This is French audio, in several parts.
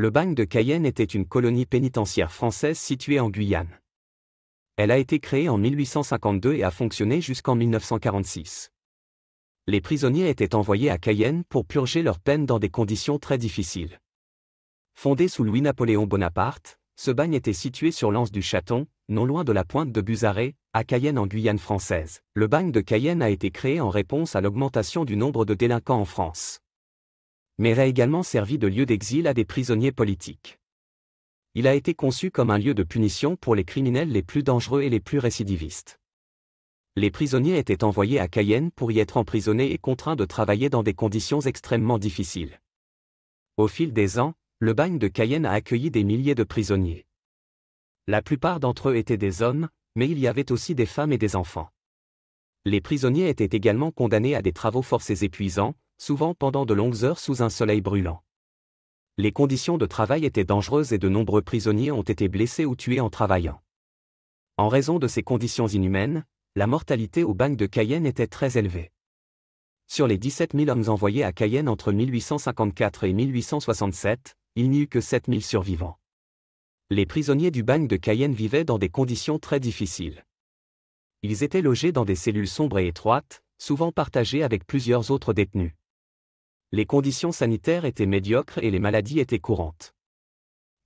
Le bagne de Cayenne était une colonie pénitentiaire française située en Guyane. Elle a été créée en 1852 et a fonctionné jusqu'en 1946. Les prisonniers étaient envoyés à Cayenne pour purger leur peine dans des conditions très difficiles. Fondé sous Louis-Napoléon Bonaparte, ce bagne était situé sur l'anse du Chaton, non loin de la pointe de Buzaré, à Cayenne en Guyane française. Le bagne de Cayenne a été créé en réponse à l'augmentation du nombre de délinquants en France. Mais a également servi de lieu d'exil à des prisonniers politiques. Il a été conçu comme un lieu de punition pour les criminels les plus dangereux et les plus récidivistes. Les prisonniers étaient envoyés à Cayenne pour y être emprisonnés et contraints de travailler dans des conditions extrêmement difficiles. Au fil des ans, le bagne de Cayenne a accueilli des milliers de prisonniers. La plupart d'entre eux étaient des hommes, mais il y avait aussi des femmes et des enfants. Les prisonniers étaient également condamnés à des travaux forcés épuisants, souvent pendant de longues heures sous un soleil brûlant. Les conditions de travail étaient dangereuses et de nombreux prisonniers ont été blessés ou tués en travaillant. En raison de ces conditions inhumaines, la mortalité au bagne de Cayenne était très élevée. Sur les 17 000 hommes envoyés à Cayenne entre 1854 et 1867, il n'y eut que 7 000 survivants. Les prisonniers du bagne de Cayenne vivaient dans des conditions très difficiles. Ils étaient logés dans des cellules sombres et étroites, souvent partagées avec plusieurs autres détenus. Les conditions sanitaires étaient médiocres et les maladies étaient courantes.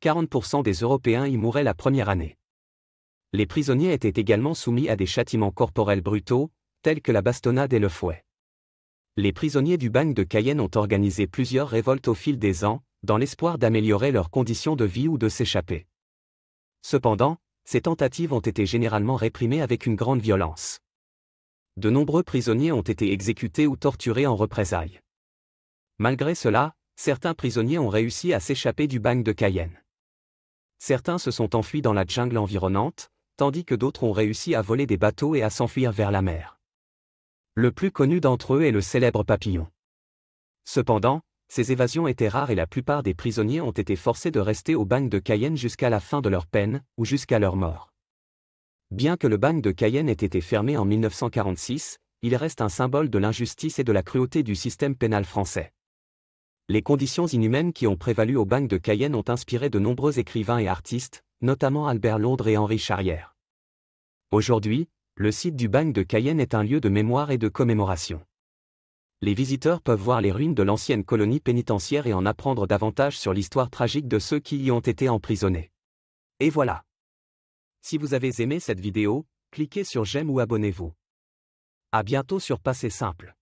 40% des Européens y mouraient la première année. Les prisonniers étaient également soumis à des châtiments corporels brutaux, tels que la bastonnade et le fouet. Les prisonniers du bagne de Cayenne ont organisé plusieurs révoltes au fil des ans, dans l'espoir d'améliorer leurs conditions de vie ou de s'échapper. Cependant, ces tentatives ont été généralement réprimées avec une grande violence. De nombreux prisonniers ont été exécutés ou torturés en représailles. Malgré cela, certains prisonniers ont réussi à s'échapper du bagne de Cayenne. Certains se sont enfuis dans la jungle environnante, tandis que d'autres ont réussi à voler des bateaux et à s'enfuir vers la mer. Le plus connu d'entre eux est le célèbre Papillon. Cependant, ces évasions étaient rares et la plupart des prisonniers ont été forcés de rester au bagne de Cayenne jusqu'à la fin de leur peine, ou jusqu'à leur mort. Bien que le bagne de Cayenne ait été fermé en 1946, il reste un symbole de l'injustice et de la cruauté du système pénal français. Les conditions inhumaines qui ont prévalu au bagne de Cayenne ont inspiré de nombreux écrivains et artistes, notamment Albert Londres et Henri Charrière. Aujourd'hui, le site du bagne de Cayenne est un lieu de mémoire et de commémoration. Les visiteurs peuvent voir les ruines de l'ancienne colonie pénitentiaire et en apprendre davantage sur l'histoire tragique de ceux qui y ont été emprisonnés. Et voilà. Si vous avez aimé cette vidéo, cliquez sur j'aime ou abonnez-vous. À bientôt sur Passé Simple.